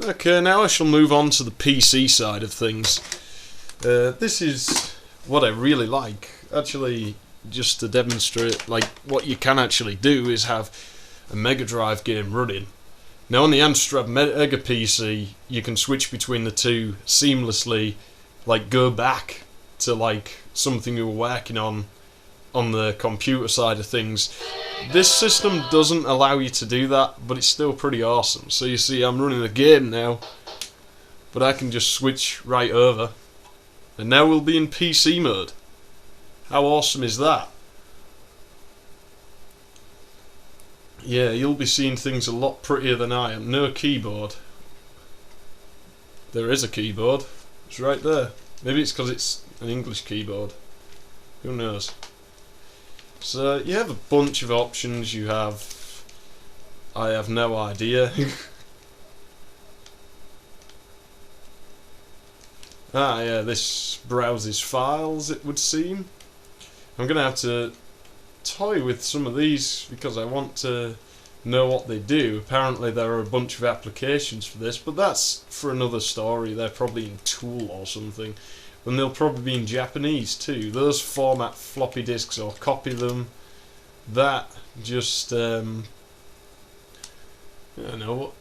Okay, now I shall move on to the PC side of things. This is what I really like. Actually, just to demonstrate, like, what you can actually do is have a Mega Drive game running. Now on the Amstrad Mega PC, you can switch between the two seamlessly, like go back to like something you were working on the computer side of things. This system doesn't allow you to do that, but it's still pretty awesome. So you see I'm running a game now, but I can just switch right over, and now we'll be in PC mode. How awesome is that? Yeah, you'll be seeing things a lot prettier than I am. No keyboard. There is a keyboard. It's right there. Maybe it's because it's an English keyboard. Who knows? So you have a bunch of options. You have... I have no idea. Ah, yeah, this browses files, it would seem. I'm going to have to toy with some of these because I want to know what they do. Apparently there are a bunch of applications for this, but that's for another story. They're probably in Tool or something, and they'll probably be in Japanese too. Those format floppy disks or copy them. That just I don't know, what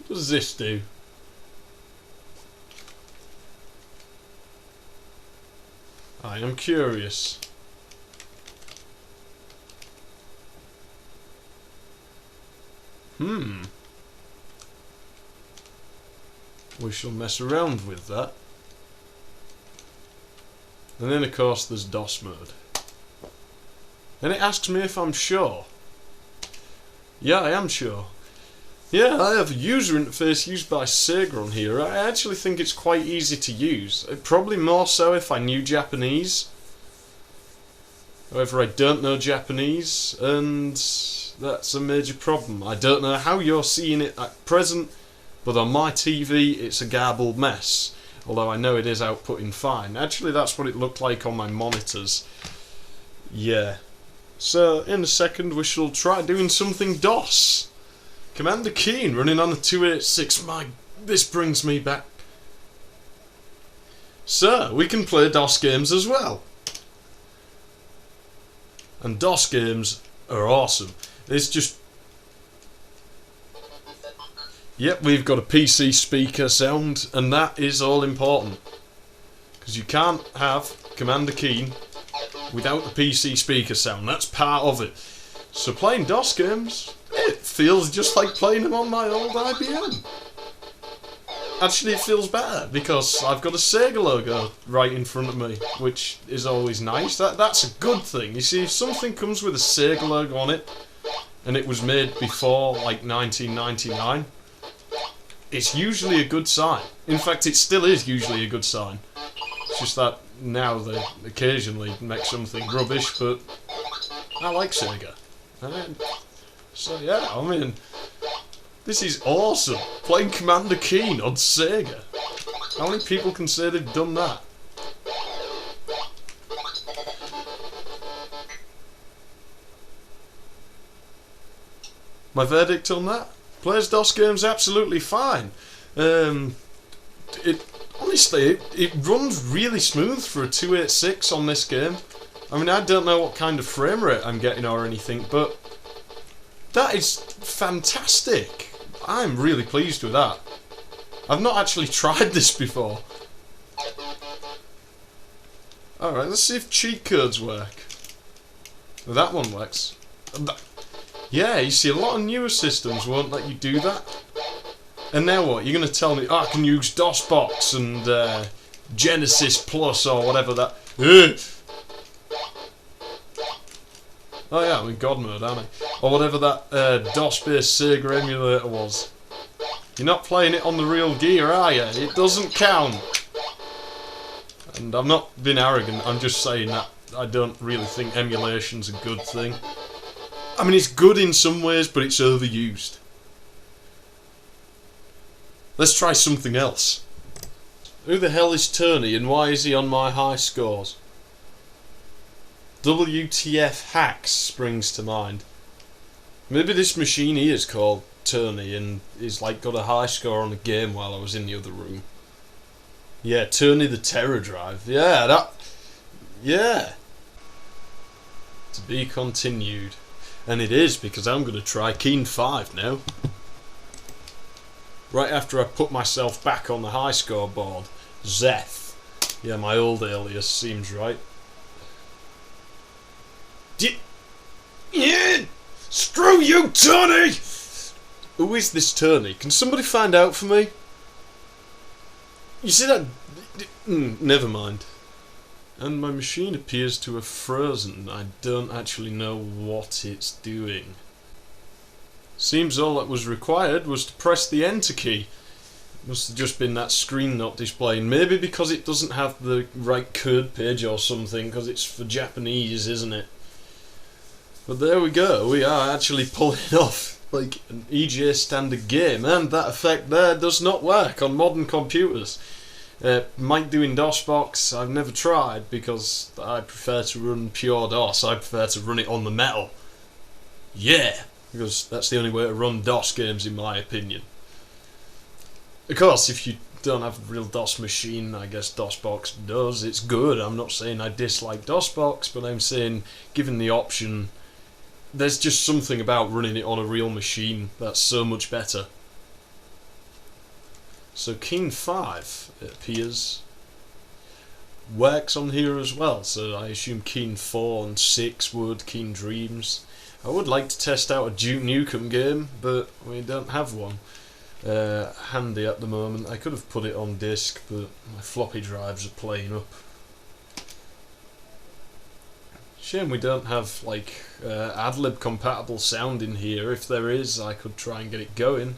does this do? I am curious. We shall mess around with that. And then of course there's DOS mode. And it asks me if I'm sure. Yeah, I am sure. Yeah, I have a user interface used by Sega on here. I actually think it's quite easy to use. Probably more so if I knew Japanese. However, I don't know Japanese, and that's a major problem. I don't know how you're seeing it at present, but on my TV it's a garbled mess. Although I know it is outputting fine. Actually, that's what it looked like on my monitors. Yeah. So, in a second we shall try doing something DOS. Commander Keen running on a 286. This brings me back. So, we can play DOS games as well. And DOS games are awesome. It's just... Yep, we've got a PC speaker sound, and that is all important. Because you can't have Commander Keen without the PC speaker sound. That's part of it. So playing DOS games, it feels just like playing them on my old IBM. Actually, it feels better because I've got a Sega logo right in front of me, which is always nice. That's a good thing. You see, if something comes with a Sega logo on it, and it was made before, like, 1999, it's usually a good sign. In fact, it still is usually a good sign. It's just that now they occasionally make something rubbish, but I like Sega. So yeah, I mean, this is awesome. Playing Commander Keen on Sega. How many people can say they've done that? My verdict on that? Plays DOS games absolutely fine. Honestly, it runs really smooth for a 286 on this game. I mean, I don't know what kind of frame rate I'm getting or anything, but that is fantastic. I'm really pleased with that. I've not actually tried this before. Alright, let's see if cheat codes work. Well, that one works. Yeah, you see, a lot of newer systems won't let you do that. And now what? You're going to tell me, I can use DOSBox and Genesis Plus or whatever that... Oh yeah, I'm in God mode, aren't I? Or whatever that DOS-based Sega emulator was. You're not playing it on the real gear, are you? It doesn't count. And I'm not being arrogant, I'm just saying that I don't really think emulation's a good thing. I mean, it's good in some ways, but it's overused. Let's try something else. Who the hell is Tony and why is he on my high scores? WTF Hacks springs to mind. Maybe this machine here is called Turney, and he's like got a high score on the game while I was in the other room. Yeah, Turney the Teradrive. Yeah, that. Yeah. To be continued. And it is, because I'm going to try Keen 5 now. Right after I put myself back on the high score board. Zeth. Yeah, my old alias seems right. Yeah! Screw you, Turney! Who is this Turney? Can somebody find out for me? You see that? Never mind. And my machine appears to have frozen. I don't actually know what it's doing. Seems all that was required was to press the enter key. Must have just been that screen not displaying. Maybe because it doesn't have the right code page or something, because it's for Japanese, isn't it? But there we go, we are actually pulling off like an EGA standard game, and that effect there does not work on modern computers. Might do in DOSBox. I've never tried because I prefer to run pure DOS. I prefer to run it on the metal. Yeah, because that's the only way to run DOS games in my opinion. Of course, if you don't have a real DOS machine, I guess DOSBox does. It's good. I'm not saying I dislike DOSBox, but I'm saying given the option, there's just something about running it on a real machine that's so much better. So Keen 5, it appears, works on here as well, so I assume Keen 4 and 6 would, Keen Dreams. I would like to test out a Duke Nukem game, but we don't have one handy at the moment. I could have put it on disc, but my floppy drives are playing up. Shame we don't have like AdLib compatible sound in here. If there is, I could try and get it going,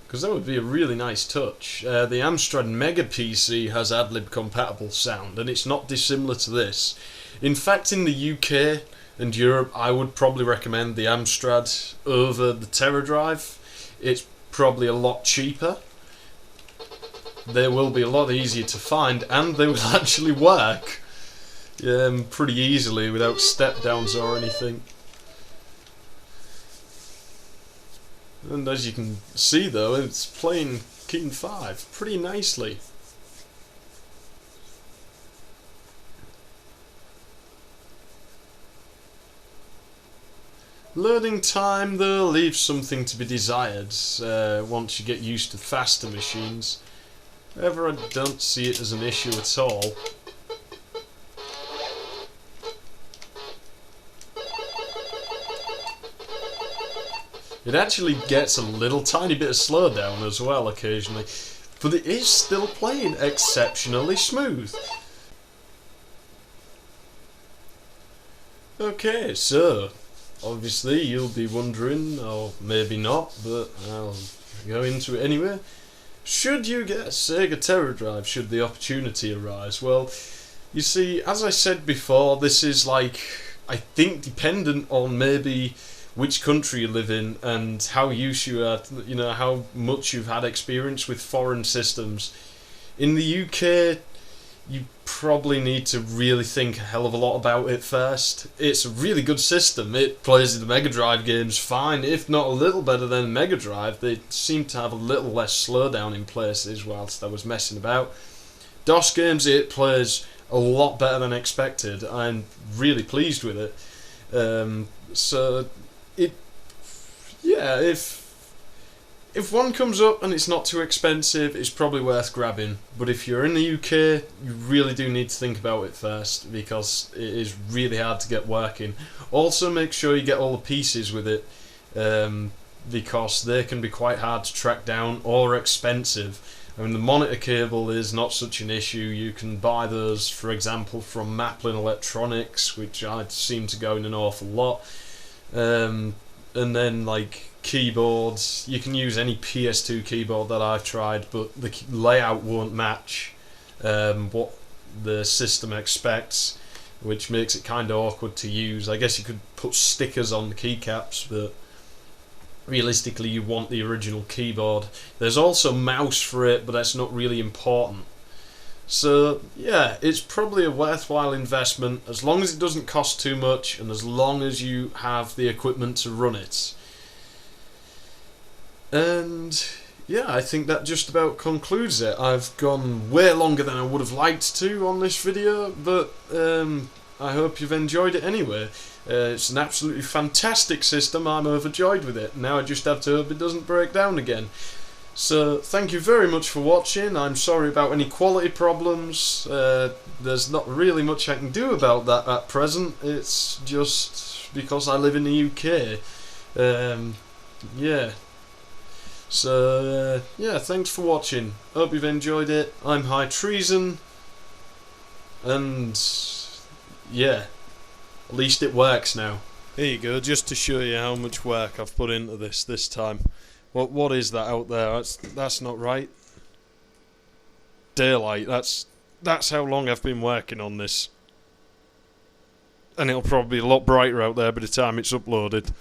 because that would be a really nice touch. The Amstrad Mega PC has AdLib compatible sound, and it's not dissimilar to this. In fact, in the UK and Europe, I would probably recommend the Amstrad over the Teradrive. It's probably a lot cheaper. They will be a lot easier to find, and they will actually work pretty easily without step downs or anything. And as you can see though, it's playing Keen 5 pretty nicely. Loading time though leaves something to be desired once you get used to faster machines. However, I don't see it as an issue at all. It actually gets a little tiny bit of slowdown as well occasionally, but it is still playing exceptionally smooth. Okay, so obviously you'll be wondering, or maybe not, but I'll go into it anyway. Should you get a Sega Teradrive should the opportunity arise? Well, you see, as I said before, this is like, I think, dependent on maybe which country you live in and how used you are, you know, how much you've had experience with foreign systems. In the UK, you probably need to really think a hell of a lot about it first. It's a really good system. It plays the Mega Drive games fine, if not a little better than Mega Drive. They seem to have a little less slowdown in places whilst I was messing about. DOS games, it plays a lot better than expected. I'm really pleased with it. If one comes up and it's not too expensive, it's probably worth grabbing. But if you're in the UK, you really do need to think about it first, because it is really hard to get working. Also, make sure you get all the pieces with it, because they can be quite hard to track down or expensive. I mean, the monitor cable is not such an issue. You can buy those, for example, from Maplin Electronics, which I seem to go in an awful lot. And then like keyboards, you can use any PS2 keyboard that I've tried, but the layout won't match what the system expects, which makes it kind of awkward to use. I guess you could put stickers on the keycaps, but realistically you want the original keyboard. There's also mouse for it, but that's not really important. So yeah, it's probably a worthwhile investment as long as it doesn't cost too much and as long as you have the equipment to run it. And yeah, I think that just about concludes it. I've gone way longer than I would have liked to on this video, but I hope you've enjoyed it anyway. It's an absolutely fantastic system. I'm overjoyed with it. Now I just have to hope it doesn't break down again. So thank you very much for watching. I'm sorry about any quality problems. There's not really much I can do about that at present. It's just because I live in the UK. Yeah. So yeah, thanks for watching. Hope you've enjoyed it. I'm High Treason, and yeah, at least it works now. Here you go, just to show you how much work I've put into this time. What is that out there? That's not right. Daylight. That's how long I've been working on this. And it'll probably be a lot brighter out there by the time it's uploaded.